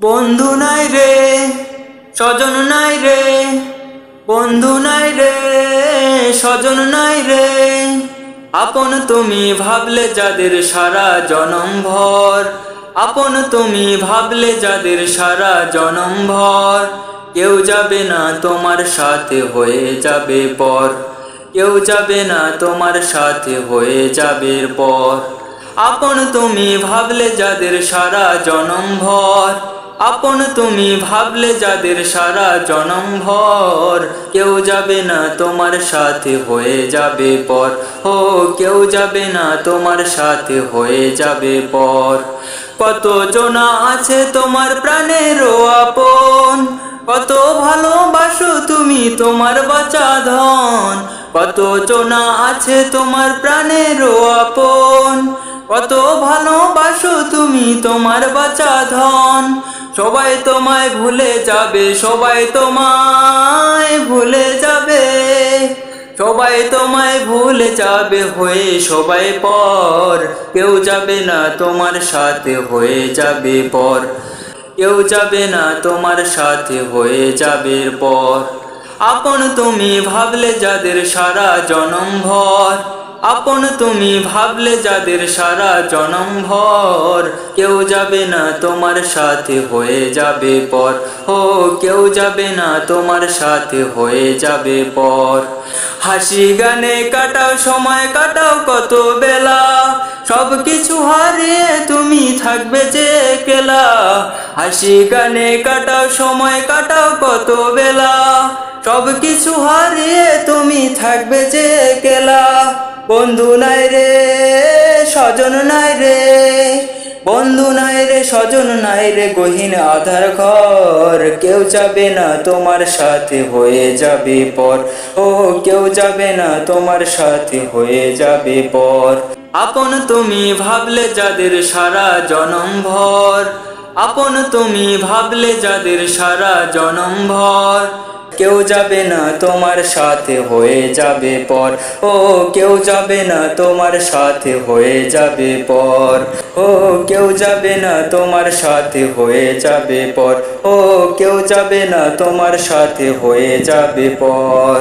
বন্ধু নাই রে, স্বজন নাই রে, বন্ধু নাই রে, স্বজন নাই রে। আপন তুমি ভাবলে যাদের সারা জনম ভর, আপন তুমি ভাবলে যাদের সারা জনম ভর, কেউ যাবে না তোমার সাথে, হয়ে যাবে পর। কেউ যাবে না তোমার সাথে, হয়ে যাবে পর। আপন তুমি ভাবলে যাদের সারা জনম ভর, আপন তুমি ভাবলে যাদের সারা জনম ভর, কেউ যাবে না তোমার সাথে, হয়ে যাবে পর। ও কেউ যাবে না তোমার সাথে, হয়ে যাবে পর। কত জনা আছে তোমার প্রাণেরও আপন, কত ভালোবাসো তুমি তোমার বাঁচা ধন। কত জনা আছে তোমার প্রাণেরও আপন, কত ভালোবাসো তুমি তোমার বাঁচা ধন। সবাই তোমায় ভুলে যাবে, সবাই তোমায় ভুলে যাবে, সবাই তোমায় ভুলে যাবে, হয়ে সবাই পর। কেউ যাবে না তোমার সাথে, হয়ে যাবে পর। কেউ যাবে না তোমার সাথে, হয়ে যাবে পর। আপন তুমি ভাবলে যাদের সারা জনম ভর, আপন তুমি ভাবলে যাদের সারা জনম ভর, কেউ যাবে না তোমার সাথে, হয়ে যাবে পর। ও কেউ যাবে না তোমার সাথে, হয়ে যাবে পর। হাসি গানে কাটাও সময়, কাটাও কত বেলা, সব কিছু হারিয়ে তুমি থাকবে যে একলা। হাসি গানে কাটাও সময়, কাটাও কত বেলা, সব কিছু হারিয়ে তুমি থাকবে যে একলা। বন্ধু নাই রে, স্বজন নাই রে, বন্ধু নাই রে, স্বজন নাই রে, গহীন আধার ঘর। কেউ যাবে না তোমার সাথে, হয়ে যাবে পর। ও কেউ যাবে না তোমার সাথে, হয়ে যাবে পর। আপন তুমি ভাবলে যাদের সারা জনম ভর, আপন তুমি ভাবলে যাদের সারা জনম ভর, কেউ যাবে না তোমার সাথে, হয়ে যাবে পর। ও কেউ যাবে না তোমার সাথে, হয়ে যাবে পর। ও কেউ যাবে না তোমার সাথে, হয়ে যাবে পর। ও কেউ যাবে না তোমার সাথে, হয়ে যাবে পর।